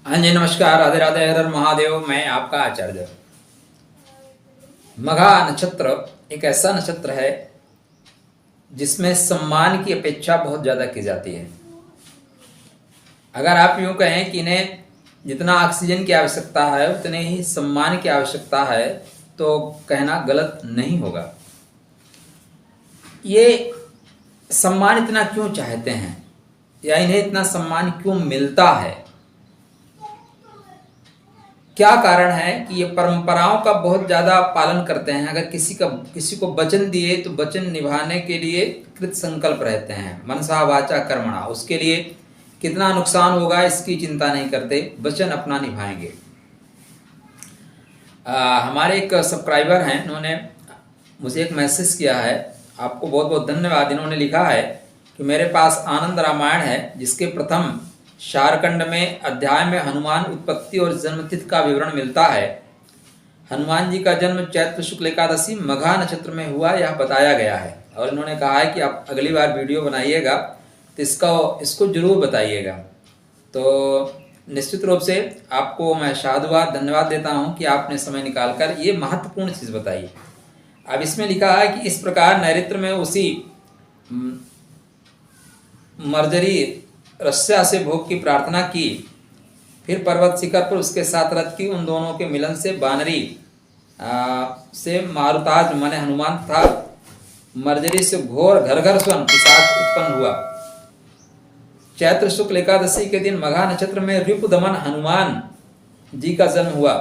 हाँ जी, नमस्कार, राधे राधे, हर हर महादेव। मैं आपका आचार्य। मघा नक्षत्र एक ऐसा नक्षत्र है जिसमें सम्मान की अपेक्षा बहुत ज़्यादा की जाती है। अगर आप यूँ कहें कि इन्हें जितना ऑक्सीजन की आवश्यकता है उतने ही सम्मान की आवश्यकता है, तो कहना गलत नहीं होगा। ये सम्मान इतना क्यों चाहते हैं या इन्हें इतना सम्मान क्यों मिलता है? क्या कारण है कि ये परंपराओं का बहुत ज़्यादा पालन करते हैं। अगर किसी को वचन दिए तो वचन निभाने के लिए कृत संकल्प रहते हैं। मनसा वाचा कर्मणा, उसके लिए कितना नुकसान होगा इसकी चिंता नहीं करते, वचन अपना निभाएंगे। हमारे एक सब्सक्राइबर हैं, उन्होंने मुझे एक मैसेज किया है, आपको बहुत बहुत धन्यवाद। इन्होंने लिखा है कि मेरे पास आनंद रामायण है जिसके प्रथम शारखंड में अध्याय में हनुमान उत्पत्ति और जन्मतिथि का विवरण मिलता है। हनुमान जी का जन्म चैत्र शुक्ल एकादशी मघा नक्षत्र में हुआ, यह बताया गया है। और इन्होंने कहा है कि आप अगली बार वीडियो बनाइएगा तो इसको जरूर बताइएगा। तो निश्चित रूप से आपको मैं साधुवाद धन्यवाद देता हूं कि आपने समय निकालकर ये महत्वपूर्ण चीज़ बताई। अब इसमें लिखा है कि इस प्रकार नैऋत्य में उसी मर्जरी रस्या से भोग की प्रार्थना की, फिर पर्वत शिखर पर उसके साथ रथ की, उन दोनों के मिलन से बानरी से मारुताज माने हनुमान था, मर्जरी से घोर घर घर स्वन पिशाच उत्पन्न हुआ। चैत्र शुक्ल एकादशी के दिन मघा नक्षत्र में रिपुदमन हनुमान जी का जन्म हुआ।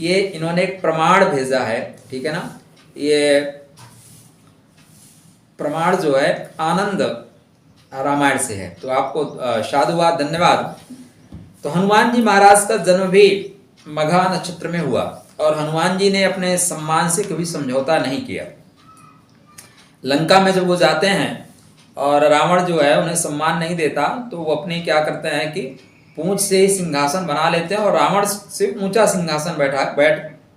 ये इन्होंने एक प्रमाण भेजा है, ठीक है ना। ये प्रमाण जो है आनंद रामायण से है, तो आपको साधुवाद धन्यवाद। तो हनुमान जी महाराज का जन्म भी मघा नक्षत्र में हुआ और हनुमान जी ने अपने सम्मान से कभी समझौता नहीं किया। लंका में जब वो जाते हैं और रावण जो है उन्हें सम्मान नहीं देता, तो वो अपने क्या करते हैं कि पूंछ से ही सिंहासन बना लेते हैं और रावण से ऊंचा सिंहासन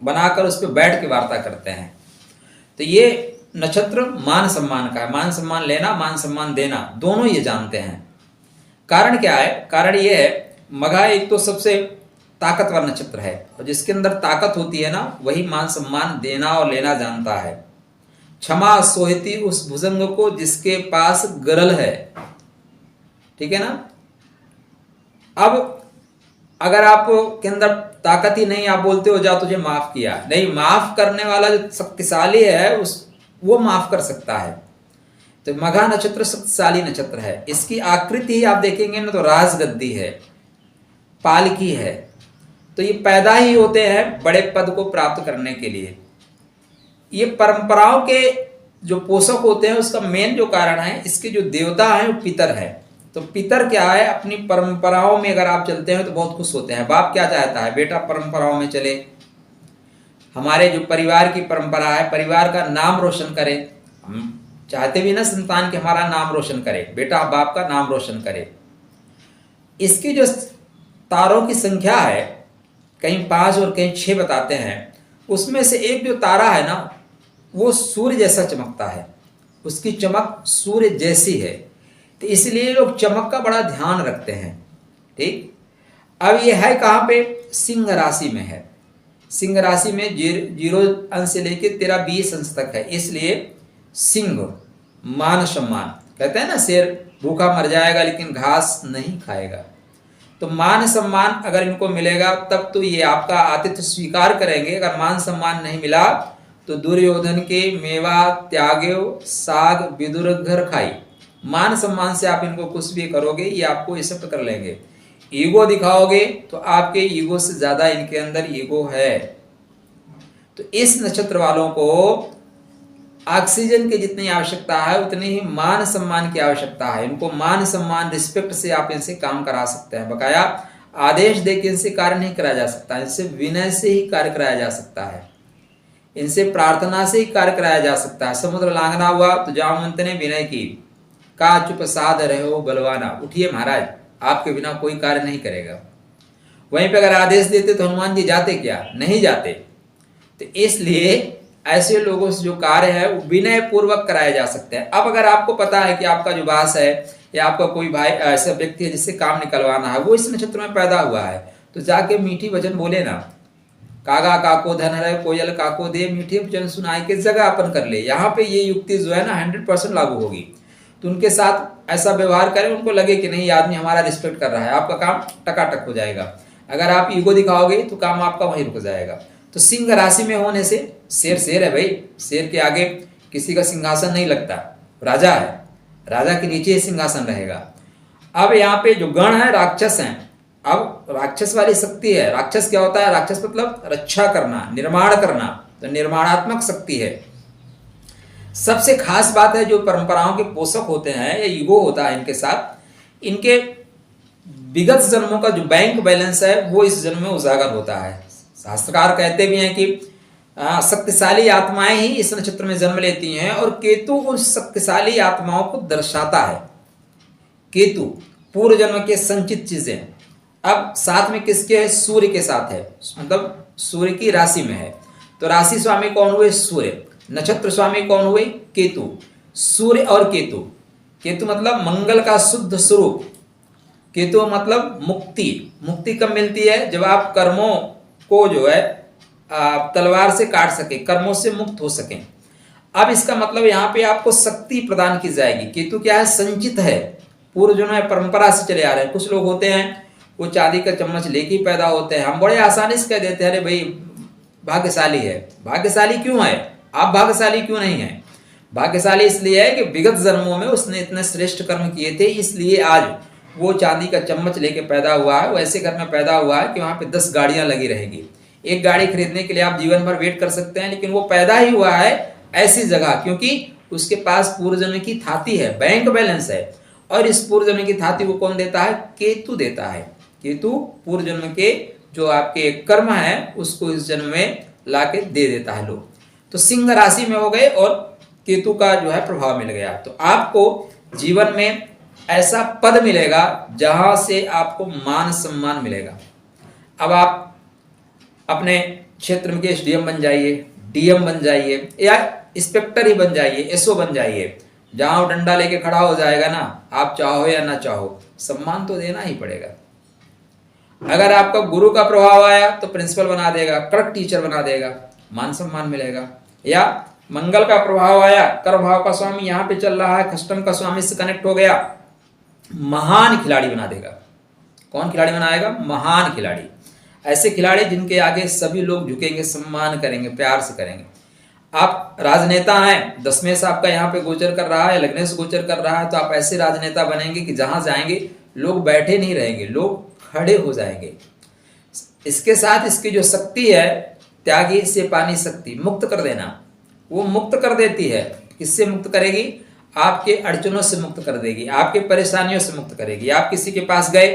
बनाकर उस पर बैठ के वार्ता करते हैं। तो ये नक्षत्र मान सम्मान का है। मान सम्मान लेना, मान सम्मान देना, दोनों ये जानते हैं। कारण क्या है? कारण ये है, मघा एक तो सबसे ताकतवर नक्षत्र है और जिसके अंदर ताकत होती है ना, वही मान सम्मान देना और लेना जानता है। क्षमा सोहती उस भुजंग को जिसके पास गरल है, ठीक है ना। अब अगर आप के अंदर ताकत ही नहीं, आप बोलते हो जा तुझे माफ किया, नहीं, माफ करने वाला जो शक्तिशाली है वो माफ कर सकता है। तो मघा नक्षत्र शक्तिशाली नक्षत्र है। इसकी आकृति ही आप देखेंगे ना तो राजगद्दी है, पालकी है। तो ये पैदा ही होते हैं बड़े पद को प्राप्त करने के लिए। ये परंपराओं के जो पोषक होते हैं उसका मेन जो कारण है, इसके जो देवता हैं वो पितर है। तो पितर क्या है, अपनी परंपराओं में अगर आप चलते हैं तो बहुत खुश होते हैं। बाप क्या चाहता है, बेटा परंपराओं में चले, हमारे जो परिवार की परंपरा है, परिवार का नाम रोशन करे। हम चाहते भी ना संतान के हमारा नाम रोशन करे, बेटा बाप का नाम रोशन करे। इसकी जो तारों की संख्या है, कहीं 5 और कहीं 6 बताते हैं, उसमें से एक जो तारा है ना वो सूर्य जैसा चमकता है, उसकी चमक सूर्य जैसी है। तो इसलिए लोग चमक का बड़ा ध्यान रखते हैं, ठीक। अब ये है कहाँ पे, सिंह राशि में है। सिंह राशि में 0 अंश से लेकर 13-20 अंश तक है, इसलिए सिंह मान सम्मान। कहते हैं ना, शेर भूखा मर जाएगा लेकिन घास नहीं खाएगा। तो मान सम्मान अगर इनको मिलेगा तब तो ये आपका आतिथ्य स्वीकार करेंगे। अगर मान सम्मान नहीं मिला तो दुर्योधन के मेवा त्याग्यो साग विदुर घर खाई। मान सम्मान से आप इनको कुछ भी करोगे ये आपको एक्सेप्ट कर लेंगे। ईगो दिखाओगे तो आपके ईगो से ज्यादा इनके अंदर ईगो है। तो इस नक्षत्र वालों को ऑक्सीजन की जितनी आवश्यकता है उतनी ही मान सम्मान की आवश्यकता है। इनको मान सम्मान रिस्पेक्ट से आप इनसे काम करा सकते हैं। बकाया आदेश देकर इनसे कार्य नहीं कराया जा सकता, इनसे विनय से ही कार्य कराया जा सकता है, इनसे प्रार्थना से ही कार्य कराया जा सकता है। समुद्र लांघना हुआ तो जामवंत ने विनय की, का चुप साध रहे हो बलवाना, उठिए महाराज, आपके बिना कोई कार्य नहीं करेगा। वहीं पे अगर आदेश देते तो हनुमान जी जाते क्या? नहीं जाते। तो इसलिए ऐसे लोगों से जो कार्य है वो विनय पूर्वक कराए जा सकते हैं। अब अगर आपको पता है कि आपका जो बॉस है या आपका कोई भाई ऐसा व्यक्ति है जिससे काम निकलवाना है, वो इस नक्षत्र में पैदा हुआ है, तो जाके मीठी वचन बोले ना, कागा काको धन हरे कोयल काको दे, मीठे वचन सुनाए के जगह अपन कर ले। यहाँ पे ये युक्ति जो है ना 100% लागू होगी। तो उनके साथ ऐसा व्यवहार करें, उनको लगे कि नहीं ये आदमी हमारा रिस्पेक्ट कर रहा है, आपका काम टकाटक हो जाएगा। अगर आप ईगो दिखाओगे तो काम आपका वहीं रुक जाएगा। तो सिंह राशि में होने से, शेर शेर है भाई, शेर के आगे किसी का सिंहासन नहीं लगता, राजा है, राजा के नीचे ही सिंहासन रहेगा। अब यहाँ पे जो गण है राक्षस हैं, अब राक्षस वाली शक्ति है। राक्षस क्या होता है? राक्षस मतलब रक्षा करना, निर्माण करना, तो निर्माणात्मक शक्ति है। सबसे खास बात है जो परंपराओं के पोषक होते हैं या ईगो होता है इनके साथ, इनके विगत जन्मों का जो बैंक बैलेंस है वो इस जन्म में उजागर होता है। शास्त्रकार कहते भी हैं कि शक्तिशाली आत्माएं ही इस नक्षत्र में जन्म लेती हैं, और केतु उस शक्तिशाली आत्माओं को दर्शाता है। केतु पूर्व जन्म के संचित चीजें। अब साथ में किसके है? सूर्य के साथ है, मतलब सूर्य की राशि में है। तो राशि स्वामी कौन हुए? सूर्य। नक्षत्र स्वामी कौन हुए? केतु। सूर्य और केतु, केतु मतलब मंगल का शुद्ध स्वरूप, केतु मतलब मुक्ति। मुक्ति कब मिलती है? जब आप कर्मों को जो है आप तलवार से काट सके, कर्मों से मुक्त हो सके। अब इसका मतलब यहाँ पे आपको शक्ति प्रदान की जाएगी। केतु क्या है? संचित है, पूर्व जो है परंपरा से चले आ रहे हैं। कुछ लोग होते हैं वो चांदी का चम्मच लेके ही पैदा होते हैं, हम बड़े आसानी से कह देते हैं अरे भाई भाग्यशाली है। भाग्यशाली क्यों है? आप भाग्यशाली क्यों नहीं है? भाग्यशाली इसलिए है कि विगत जन्मों में उसने इतने श्रेष्ठ कर्म किए थे, इसलिए आज वो चांदी का चम्मच लेके पैदा हुआ है। वो ऐसे घर में पैदा हुआ है कि वहां पे 10 गाड़ियां लगी रहेगी। एक गाड़ी खरीदने के लिए आप जीवन भर वेट कर सकते हैं, लेकिन वो पैदा ही हुआ है ऐसी जगह क्योंकि उसके पास पूर्व जन्म की थाती है, बैंक बैलेंस है। और इस पूर्व जन्म की थाती को कौन देता है? केतु देता है। केतु पूर्व जन्म के जो आपके कर्म है उसको इस जन्म में लाके दे देता है लोग। तो सिंह राशि में हो गए और केतु का जो है प्रभाव मिल गया। तो आपको जीवन में ऐसा पद मिलेगा जहां से आपको मान सम्मान मिलेगा। अब आप अपने क्षेत्र में एसडीएम बन जाइए, डीएम बन जाइए, या इंस्पेक्टर ही बन जाइए, एसओ बन जाइए। जहां वो डंडा लेके खड़ा हो जाएगा ना, आप चाहो या ना चाहो सम्मान तो देना ही पड़ेगा। अगर आपका गुरु का प्रभाव आया तो प्रिंसिपल बना देगा, कड़क टीचर बना देगा, मान सम्मान मिलेगा। या मंगल का प्रभाव आया, कर भाव का स्वामी यहाँ पे चल रहा है, कस्टम का स्वामी से कनेक्ट हो गया, महान खिलाड़ी बना देगा। कौन खिलाड़ी बनाएगा? महान खिलाड़ी। ऐसे खिलाड़ी जिनके आगे सभी लोग झुकेंगे, सम्मान करेंगे, प्यार से करेंगे। आप राजनेता हैं, दशमेश आपका यहाँ पे गोचर कर रहा है, लग्नेश गोचर कर रहा है, तो आप ऐसे राजनेता बनेंगे कि जहां जाएंगे लोग बैठे नहीं रहेंगे, लोग खड़े हो जाएंगे। इसके साथ इसकी जो शक्ति है, त्यागी से पानी शक्ति, मुक्त कर देना, वो मुक्त कर देती है। किससे मुक्त करेगी? आपके अड़चनों से मुक्त कर देगी, आपके परेशानियों से मुक्त करेगी। आप किसी के पास गए,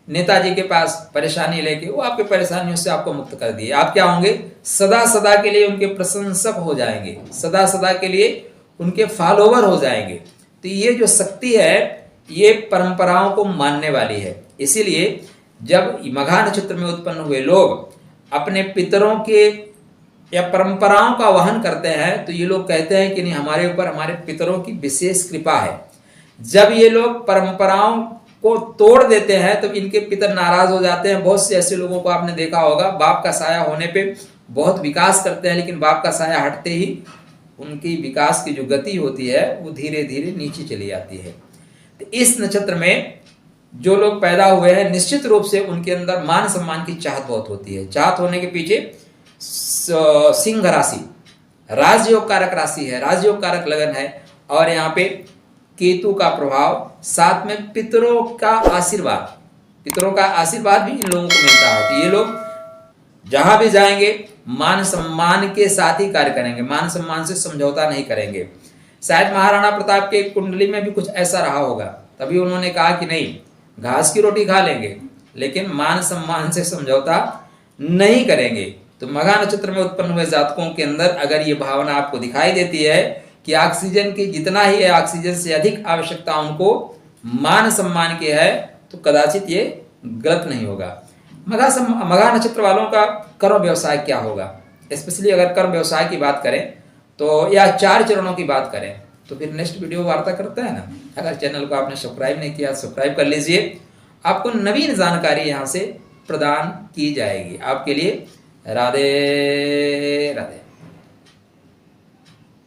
नेताजी के पास परेशानी लेके, वो आपके परेशानियों से आपको मुक्त कर दिए। आप क्या होंगे? सदा सदा के लिए उनके प्रशंसक हो जाएंगे, सदा सदा के लिए उनके फॉलोवर हो जाएंगे। तो ये जो शक्ति है ये परंपराओं को मानने वाली है। इसीलिए जब मघा नक्षत्र में उत्पन्न हुए लोग अपने पितरों के या परंपराओं का वहन करते हैं, तो ये लोग कहते हैं कि नहीं, हमारे ऊपर हमारे पितरों की विशेष कृपा है। जब ये लोग परंपराओं को तोड़ देते हैं तो इनके पितर नाराज हो जाते हैं। बहुत से ऐसे लोगों को आपने देखा होगा, बाप का साया होने पे बहुत विकास करते हैं, लेकिन बाप का साया हटते ही उनकी विकास की जो गति होती है वो धीरे धीरे नीचे चली जाती है। तो इस नक्षत्र में जो लोग पैदा हुए हैं, निश्चित रूप से उनके अंदर मान सम्मान की चाहत बहुत होती है। चाहत होने के पीछे सिंह राशि राजयोग कारक राशि है, राजयोग कारक लगन है, और यहाँ पे केतु का प्रभाव, साथ में पितरों का आशीर्वाद, पितरों का आशीर्वाद भी इन लोगों को मिलता है। तो ये लोग जहां भी जाएंगे मान सम्मान के साथ ही कार्य करेंगे, मान सम्मान से समझौता नहीं करेंगे। शायद महाराणा प्रताप के कुंडली में भी कुछ ऐसा रहा होगा, तभी उन्होंने कहा कि नहीं, घास की रोटी खा लेंगे लेकिन मान सम्मान से समझौता नहीं करेंगे। तो मघा नक्षत्र में उत्पन्न हुए जातकों के अंदर अगर ये भावना आपको दिखाई देती है कि ऑक्सीजन की जितना ही है, ऑक्सीजन से अधिक आवश्यकता उनको मान सम्मान की है, तो कदाचित ये गलत नहीं होगा। मघा नक्षत्र वालों का कर्म व्यवसाय क्या होगा? स्पेशली अगर कर्म व्यवसाय की बात करें तो, या 4 चरणों की बात करें, तो फिर नेक्स्ट वीडियो वार्ता करते हैं ना। अगर चैनल को आपने सब्सक्राइब नहीं किया सब्सक्राइब कर लीजिए, आपको नवीन जानकारी यहाँ से प्रदान की जाएगी। आपके लिए राधे राधे।